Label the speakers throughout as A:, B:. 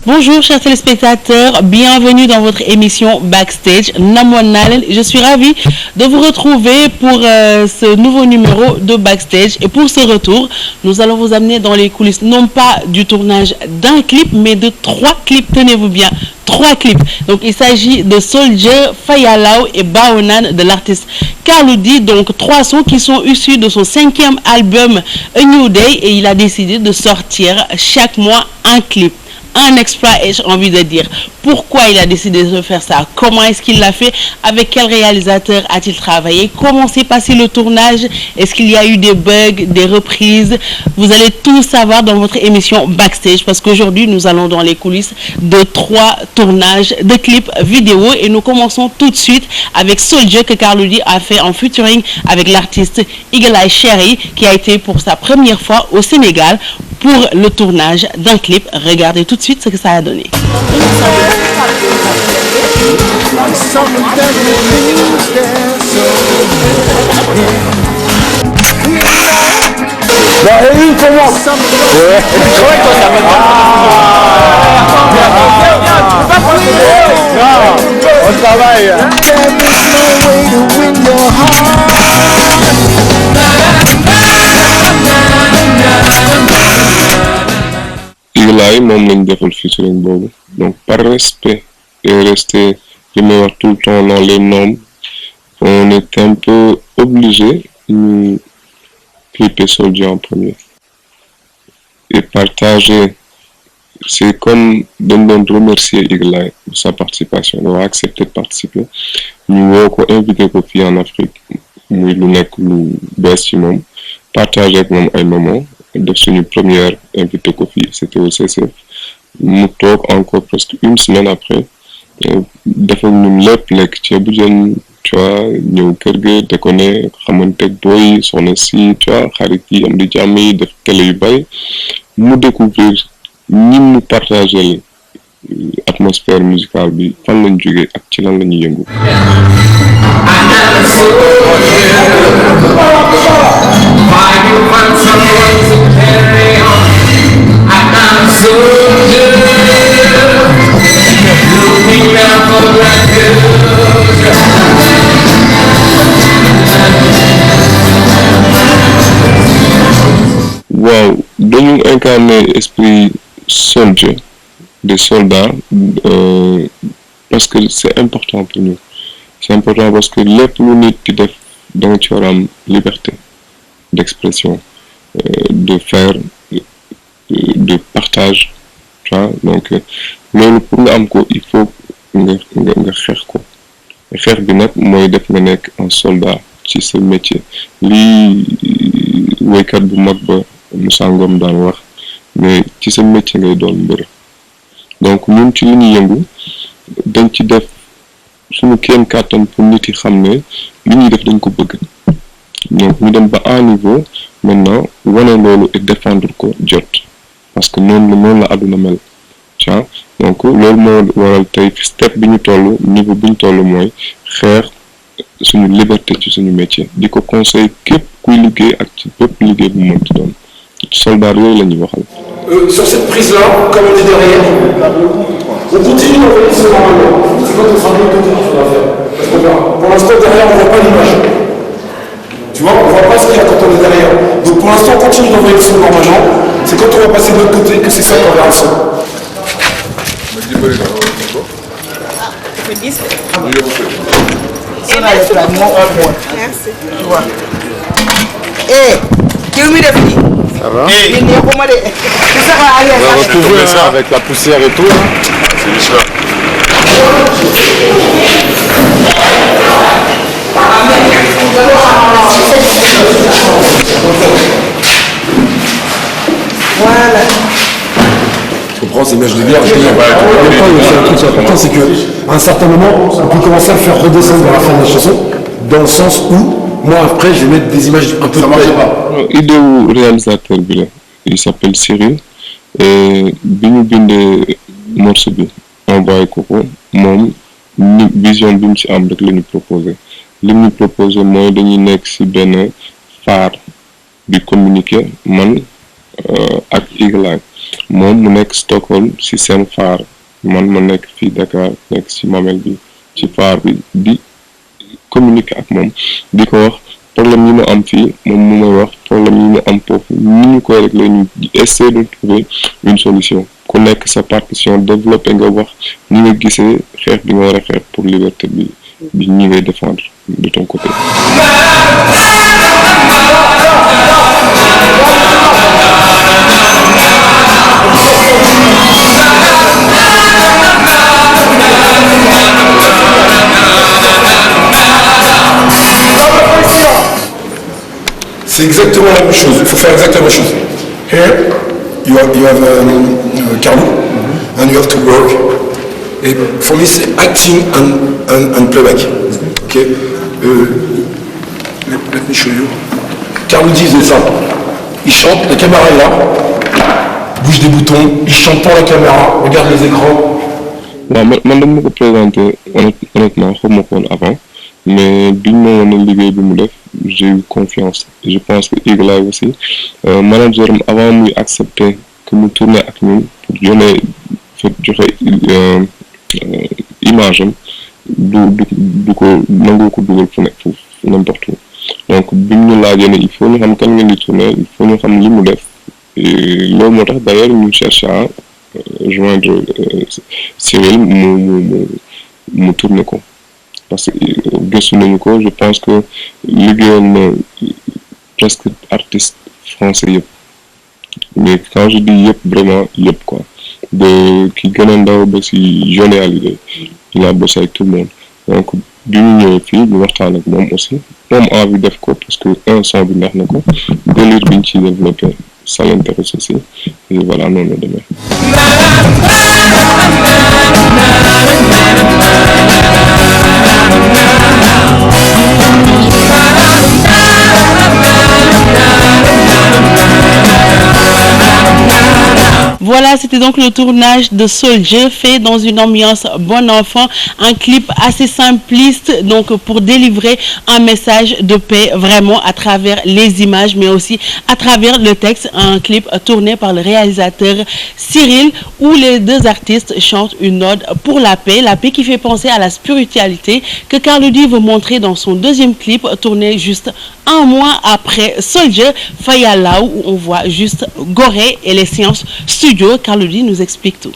A: Bonjour chers téléspectateurs, bienvenue dans votre émission Backstage Namoon naa leen. Je suis ravie de vous retrouver pour ce nouveau numéro de Backstage et pour ce retour, nous allons vous amener dans les coulisses non pas du tournage d'un clip mais de 3 clips, tenez-vous bien. 3 clips. Donc il s'agit de Soldier, Fayalaw et Baonan de l'artiste Carlou D. Donc 3 sons qui sont issus de son 5e album A New Day et il a décidé de sortir chaque mois un clip. Un exploit, ai-je envie de dire. Pourquoi il a décidé de faire ça? Comment est-ce qu'il l'a fait? Avec quel réalisateur a-t-il travaillé? Comment s'est passé le tournage? Est-ce qu'il y a eu des bugs, des reprises? Vous allez tout savoir dans votre émission Backstage parce qu'aujourd'hui, nous allons dans les coulisses de 3 tournages de clips vidéo et nous commençons tout de suite avec Soldier que Carlou D a fait en featuring avec l'artiste Eagle Eye Cherry qui a été pour sa première fois au Sénégal pour le tournage d'un clip. Regardez tout de suite ce que ça a donné.
B: On travaille. Eagle Eye moom lañ defal featuring boobu donc par respect et rester li may wax tout le temps dans les normes on est un peu obligé ñu clipper Soldier en premier et partager. C'est comme dañ doon remercier Eagle Eye de sa participation dafa accepter de participer ñu woo ko invité ko fii en Afrique muy lu nekk lu bees ci moom partager ak moom ay moments def suñu première invité ko fii c'était au CCF mu toog encore presque une semaine après defal ñun lépp lekk ceebu jën tu vois ñëw kër ga déconné xamanteeg booy soxna si tu vois xarit yi am di jàmm yi def télé yu bari mu découvrir ñim mu partagé atmosphère musicale bi fan lañ jógee ak ci lan la ñuy yëngu. waaw dañu incarner esprit soldier des soldats parce que c'est important pour nous c'est important parce que lépp lu nit di def da nga ci war a am liberté d'expression de faire de partage tu vois donc loolu pour nga am ko il faut nga xeex ko xeex bi nag mooy def nga nekk un soldat ci sa métier lii woykat bu mag ba Moussa Ngom daan wax mais ci sa métier ngay doon mbër donc ñun ci li ñu yëngu dañ ci def suñu kéem kàttan pour nit yi xam ne li ñuy def dañ ko bëgg donc ñu dem ba à un niveau maintenant wane loolu et défendre ko jot parce que noonu la àdduna mel tu vois donc loolu moo waral tey step bi ñu toll niveau bi ñu toll mooy xeex suñu liberté ci suñu métier di ko conseil képp kuy liggéey ak ci bépp liggéey bu mu mënti doon soldat yooyu la ñuy waxal.
C: Sur cette prise-là, comme on dit derrière, on continue d'envoyer ce normalement. C'est quand on sera de l'autre côté qu'il faudra faire. Parce que pour l'instant, derrière, on ne voit pas l'image. Tu vois, on ne voit pas ce qu'il y a quand on est derrière. Donc pour l'instant, on continue d'envoyer le son normalement. C'est quand on va passer de l'autre côté que c'est ça qu'on verra le son.
B: Ça va? On va retrouver ça avec la poussière et tout. C'est Michelin.
C: Voilà. Tu comprends ces images de guerre? Le truc important, c'est qu'à un certain moment, on peut commencer à faire redescendre vers la fin de la chanson, dans le sens où moi après je vais mettre des images un peu. Ça marche pas.
B: Idée wu réalisateur bi la il s'appelle Cyril et bi ñu bindee morceau bi envoyé ko moom ni vision bi mu ci am rek la ñu proposé li mu proposé mooy dañuy nekk ci benn phare di communiquer man ak Eagle Eye moom mu nekk Stockholm ci seen phare man ma nekk fii Dakar nekk ci Mamel bi ci phare bi di communiquer ak moom di ko wax problème yi mu am fii moom mu may wax problème yi mu am foofu ni ñu koy régler ñu essayer de trouver une solution ku nekk sa partition développer nga wax ni nga gisee xeex bi nga war a xeex pour liberté bi ñi ngay défendre de ton côté.
C: C'est exactement la même chose. Il faut faire exactement la même chose. Here, you have Carlo, and you have to work. Et for me, c'est acting and playback. Okay. Let me show you. Carlo disait ça. Il chante, la caméra est là, bouge des boutons, il chante pour la caméra, regarde les écrans.
B: waaw man dama ma ko présenté honnêtement xawma ko woon avant mais biñ ma woon liggéey bi mu def j'ai eu confiance et je pense que Igla aussi manager am avant muy accepter que mu tourner ak ñun pour joxe image am du ko nangu ko dugal fu nekk foofu n'importe où donc biñ ñu laajee ne il faut ñu xam kan ngeen di tourner il faut ñu xam li mu def loolu moo tax d'ailleurs ñu cherche à joindre Cyril mu tourner ko parce que gëstu nañu ko je pense que liggéeyoon na presque artiste français yëpp mais quand je dis yëpp vraiment yëpp quoi de ki gën a ndaw ba si Johnny Hallyday il a bossé avec tout le monde donc bi ñu ñëwee fii ñu waxtaan ak moom aussi moom envie def ko parce que un son bi neex na ko délire bi ñu ciy développé ça l'intéresse aussi et voilà noonu la demee.
A: Voilà, c'était donc le tournage de Soldier fait dans une ambiance bon enfant, un clip assez simpliste donc pour délivrer un message de paix vraiment à travers les images mais aussi à travers le texte, un clip tourné par le réalisateur Cyril où les deux artistes chantent une ode pour la paix qui fait penser à la spiritualité que Carlou D veut montrer dans son deuxième clip tourné juste un mois après Soldier Fayala où on voit juste Gorée et les séances studio. Carlou D nous explique tout.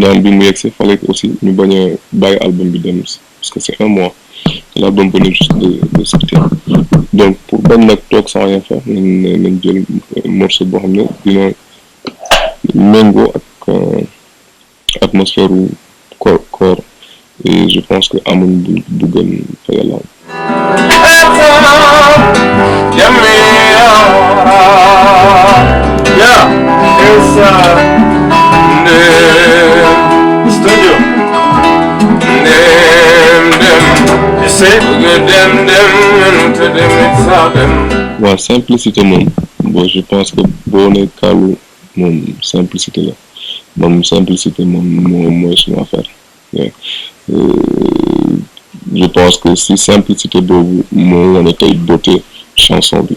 B: daal bi mu yegsee fallait aussi ñu bañ a bàyyi album bi dem parce que c'est un mois l'album venait juste de sortir donc pour bañ nag toog sans rien faire nañ jël morceau boo xam ne dina méngoo ak atmosphère u koor et je pense que amuñ bu gën fa yàlla waaw simplicité moom bon je pense que boo ne Carlou moom simplicité la moom simplicité moom mooy suñu affaire je pense que si simplicité boobu moo wane tey beauté chanson bi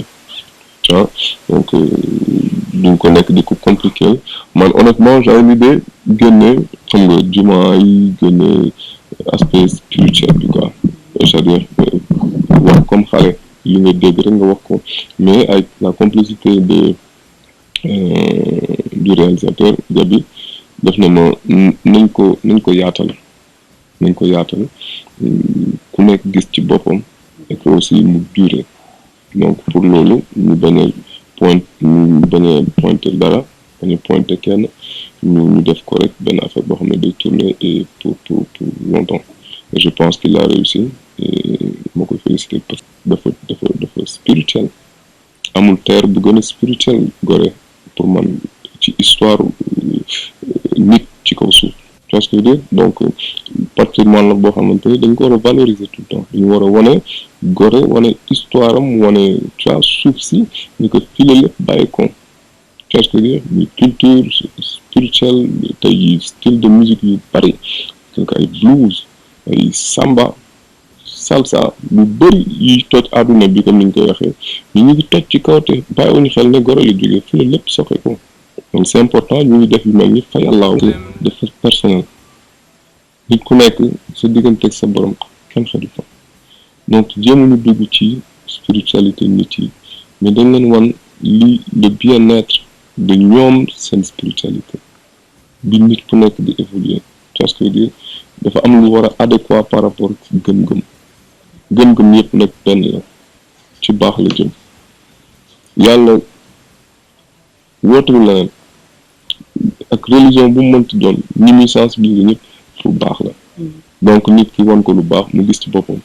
B: ah donc duñ ko nekk di ko compliqué man honnêtement j'avais l'idée génne xam nga jumaa yi génne aspect spirituel bi quoi c'est-à-dire wax comme xale li nga dégg rek nga wax ko mais avec la complicité du réalisateur Gabi def na ma nañ ko yaatal ku nekk gis ci boppam et que aussi mu durer donc pour loolu ñu bañ a pointer dara bañ a pointer kenn ñu def ko rek benn affaire boo xam ne day tourner et pour longtemps et je pense qu'il a réussi et moo koy féliciter parce que dafa spirituel amul terre bu gën a spirituel Gorée pour man ci histoire nit ci kaw suuf tu vois ce que je veux dire donc patrimoine la boo xamante ni dañ ko war a valoriser tout le temps dañu war a wane Gorée wane histoire am wane tu vois suuf si ñu ko file lépp bàyyi ko tu vois ce que je veux dire muy culture spirituelle tey style de musique yu bari donc ay blues ay samba salsa lu bëri yuy toj àdduna bi comme ni ñu koy waxee ñu ngi toj ci kaw te bàyyiwuñu xel ne Gorée la jógee fu la lépp soxe ko donc c'est important ñu ngi def yu mel ni fayallaaw dafa personnel nit ku nekk sa diggante ak sa borom kenn xaju fa donc jéemuñu dugg ci spiritualité nit yi mais dañ leen wan li le bien-être de ñoom seen spiritualité bi nit ku nekk di évoluer parce que dire dafa am lu war a adéquat par rapport ak gëm-gëm yëpp nag benn la ci baax la jëm yàlla wootewul leneen ak religion bu mu mënti doon ñi muy sensibiliser ñëpp pour baax la donc nit ki wan ko lu baax mu gis ci boppam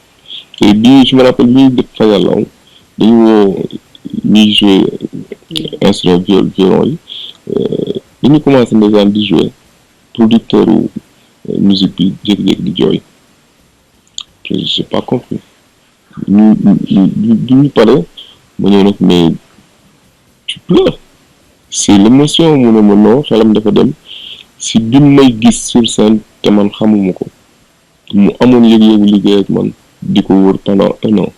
B: te bii je me rappelle bi ñuy def fa yàlla dañu woo ñuy jouer instrument violon yi dañu commencé ndeysaan di jouer producteur musique bi jékki-jékki di jooy j'ai pas compris ñu pare ma ñëw nag mais tu pleures c'est l'émotion mu ne ma non xelam dafa dem si bi may gis sur scène te man xamuma ko mu amoon yëg-yëgu liggéey ak man di ko wër pendant 1 an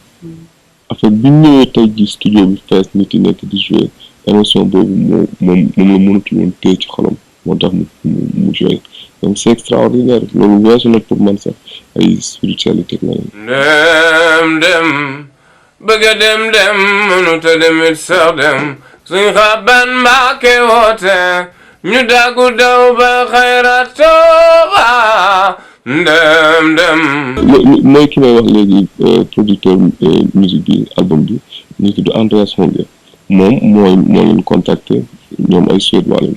B: affaire bi ñëwee tey ji studio bi fees nit yi nekk di jouer émotion boobu moom la mënatul woon téye ci xolam moo tax mu jouer donc c'est extraordinaire loolu weesu na pour man sax ay spiritualité la
D: dem bëgg a dem mënut a dem it sax dem suñ xaban Mbàkke woote ñu daggu daw ba xayra tooba dem
B: mooy ki may wax léegi producteur musique bi album bi ñu tudd Andreas Honge moom moo leen contacté ñoom ay Suédois lañu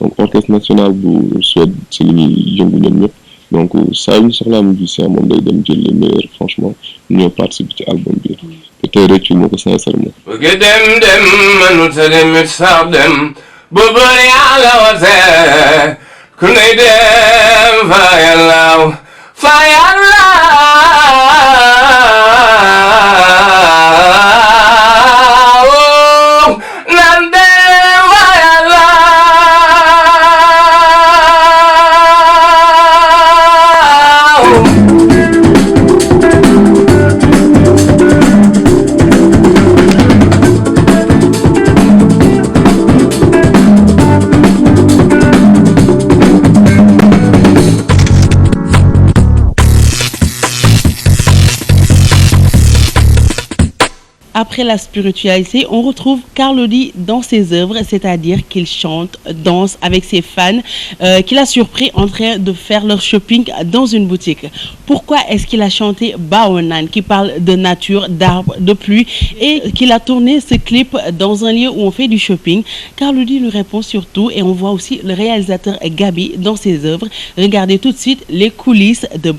B: donc orchestre national bu Suède ci li ñuy yëngu ñoom ñëpp donc saa yu ñu soxlaa musicien moom day dem jël les meilleurs franchement ñoo participer ci album bi te tey rëccu moo ko sincèrement
D: bëgg dem mënut a dem it sax dem bu bëri yàlla woote ku ne dem fa yàllaaw nan dem fa yàllaaw
A: Après la spiritualité, on retrouve Carlou D dans ses œuvres, c'est-à-dire qu'il chante, danse avec ses fans, qu'il a surpris en train de faire leur shopping dans une boutique. Pourquoi est-ce qu'il a chanté Baonan, qui parle de nature, d'arbres, de pluie, et qu'il a tourné ce clip dans un lieu où on fait du shopping? Carlou D nous répond surtout, et on voit aussi le réalisateur Gabi dans ses œuvres. Regardez tout de suite les coulisses de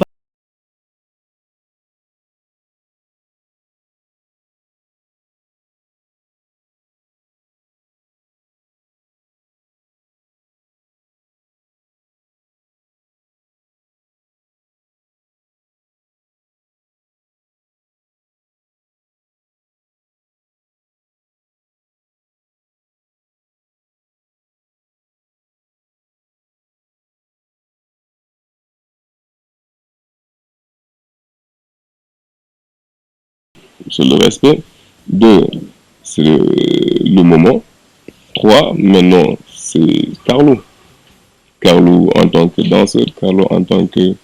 B: c'est le respect. 2, c'est le moment. 3, maintenant, c'est Carlou. Carlou en tant que danseur, Carlou en tant que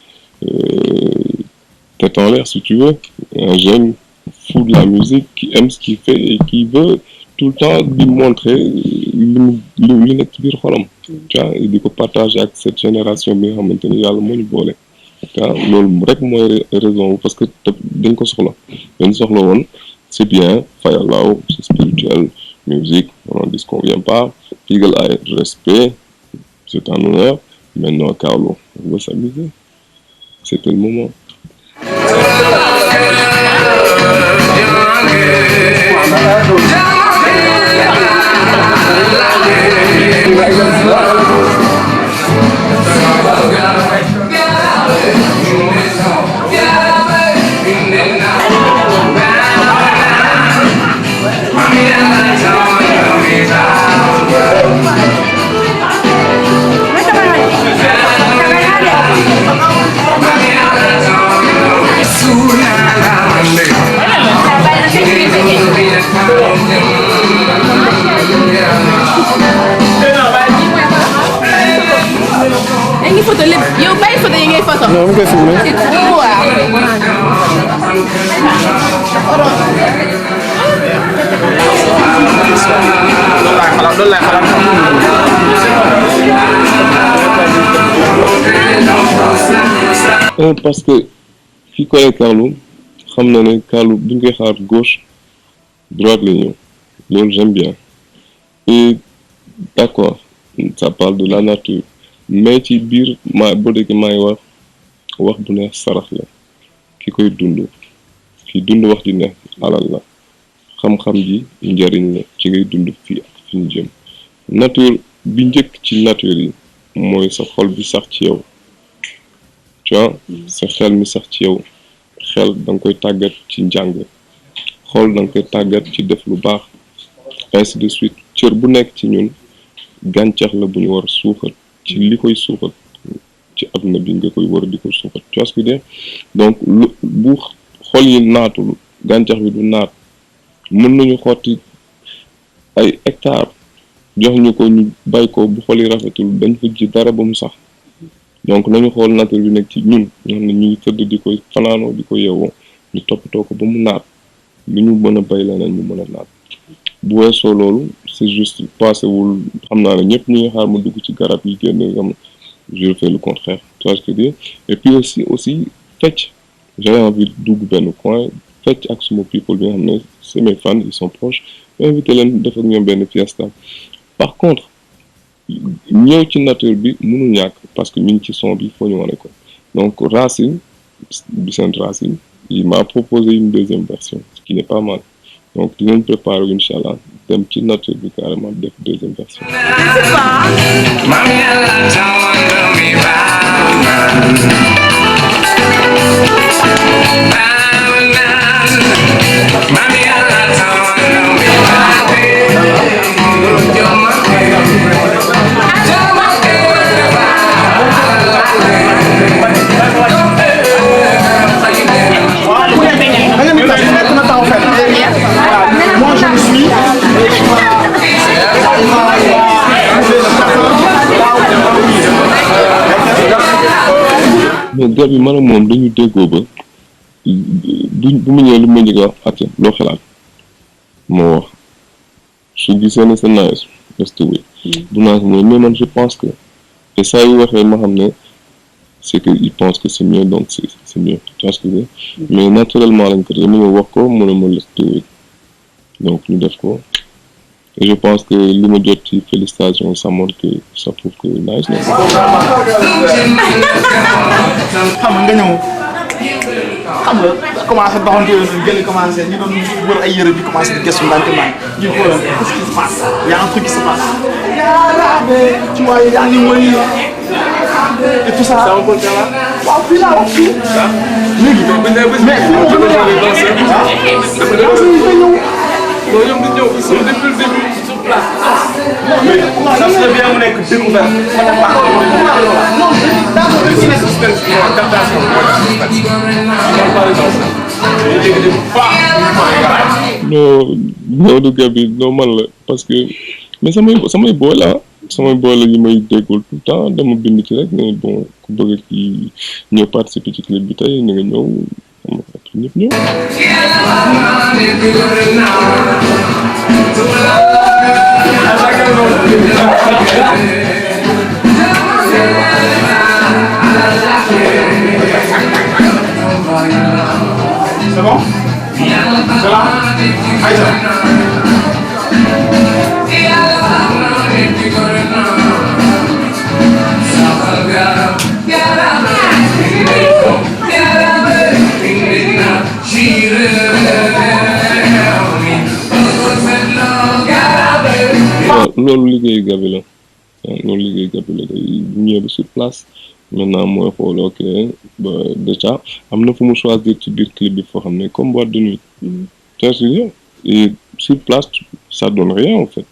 B: tête en l'air, si tu veux. Un jeune fou de la musique qui aime ce qu'il fait et qui veut tout le temps lui montrer li nekk ci biir xolam. Tu vois, et di ko partager ak cette génération bi nga xamante ni yàlla moo ñu boole. loolu rek mooy raison parce que dañ ko soxla woon c'est bien fayalaaw c'est spirituel musique on n'en disconvient pas Eagle Eye respect c'est un honneur maintenant Carlou on va s'amuser c'était le moment.
E: ngi photo lépp yow bàyyi photo yi ngay photo.
F: non mu koy filmé.
C: loolu laay xalaat.
B: Parce que ki koy Carlou xam na ne Carlou buñ koy xaar gauche droite la ñëw loolu j'aime bien et d'accord ça parle de la nature mais ci biir boo déggee maa ngi wax bu neex sarax la ki koy dund wax di neex alal la xam-xam ji njariñ la ci ngay dund fii ak fi ñu jëm nature bi njëkk ci nature yi mooy sa xol bi sax ci yow tu vois sa xel mi sax ci yow xel da nga koy tàggat ci njàng xol da nga koy tàggat ci def lu baax ainsi de suite cër bu nekk ci ñun gàncax la bu ñu war a suuxat ci li koy suuxat ci adduna bi nga koy war a di ko suuxat tu vois ce que je veux dire donc bu xol yi naatul gàncax bi du naat mën nañu xotti ay hectares jox ñu ko ñu bay ko bu xol yi rafetul dañ fa ji dara ba mu sax donc nañu xool nature bi nekk ci ñun ñoo xam ne ñu ngi tëdd di koy fanaanoo di ko yeewoo ñu toppatoo ko ba mu naat lu ñu mën a bay leneen ñu mën a naat bu weesoo loolu c'est juste passé wul xam naa ne ñëpp ñu ngi xaar ma dugg ci garab yi génn xam je fais le contraire tu vois ce que je veux dire et puis aussi fecc j'avais envie dugg benn coin fecc ak suma people bi nga xam ne c'est mes fans ils sont proches invité leen def ak ñoom benn fiesta par contre ñëw ci nature bi mënul ñàkk parce que ñu ngi ci son bi foo ñu wane ko donc Racine bi seen Racine il m'a proposé une deuxième version ce qui n'est pas mal donc dinañ préparer inch'Allah dem ci nature bi carrément def deuxième version mais gar bi man ak moom dañu déggoo ba bu mu ñëwee lu ma njëkk a wax ate loo xalaat moo wax su gisee ne sa nice restowé bu naa mooy mais man je pense que et saa yu waxee ma xam ne c'est que il pense que c'est mieux donc c'est mieux tu vois ce que je veux dire mais naturellement lañ ko def mu ñëw wax ko mu ne ma restowé donc ñu def ko et je pense que li ma jot ci félicitations ça montre que ça prouve que nice na.
F: xam nga ñëw xam nga commencé doxantu yooyu gën a commencé ñu doon wër ay yëre bi commencé di gëstu ndànk ndànk ñu xoolal qu'est-ce qui se passe y a un truc qui se passe tu vois yaa ngi woy et tout ça. waaw fii laa wax fii. léegi mais fii moo gën a
C: non ñoom du ñëw ils sont depuis le début sur place. non ça serait bien mu nekk découverte.
B: non Maodo Gabi non man la parce que mais samay boy la yi may déggul tout le temps dama bind ci rek ne bon ku bëgg ci ñëw participer ci clip bi tey ñu nga ñëw après ñëpp ñëw.
F: c'est bon? c'est là? Aïcha.
B: loolu liggéeyu Gabi la day ñëw ba sur place maintenant mooy xool ok ba déjà am na fu mu choisir ci biir clip bi foo xam ne comme boîte de nuit et sur place ça donne rien en fait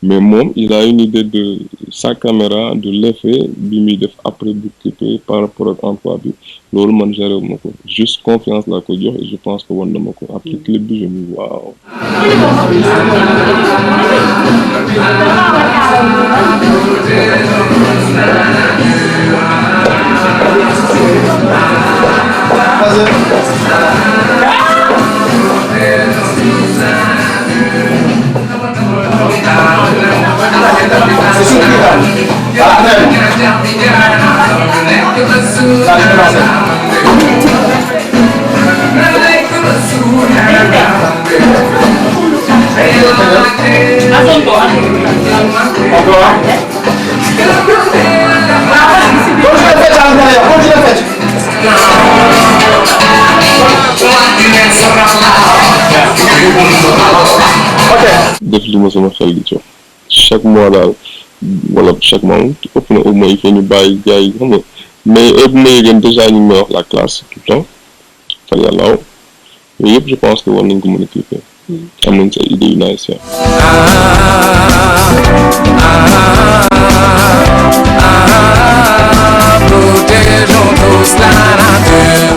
B: mais moom il a une idée de sa caméra de l'effet bi muy def après bu clipé par rapport ak emploi bi loolu man géré wu ma ko juste confiance laa ko jox et je pense que wan na ma ko après clip bi je me dis waaw. def li ma sama xel di jox chaque mois daal wala chaque mois ëpp na au moins il faut ñu bàyyi gars yi xam nga mais heure bu ma yëgeen déjà ñu ngi may wax la classe tout le temps fan yàllaaw yooyu yëpp je pense que war nañ ko mën a cliquer am nañ sa idée yu nice ya
G: protégeons tous la nature.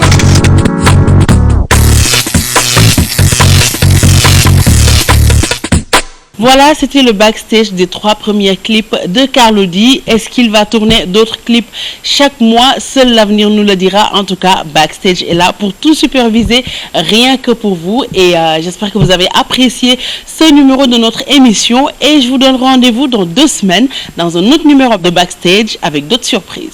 A: Voilà, c'était le backstage des 3 premiers clips de Carlou D. Est-ce qu'il va tourner d'autres clips chaque mois? Seul l'avenir nous le dira. En tout cas, Backstage est là pour tout superviser, rien que pour vous. Et j'espère que vous avez apprécié ce numéro de notre émission. Et je vous donne rendez-vous dans 2 semaines dans un autre numéro de Backstage avec d'autres surprises.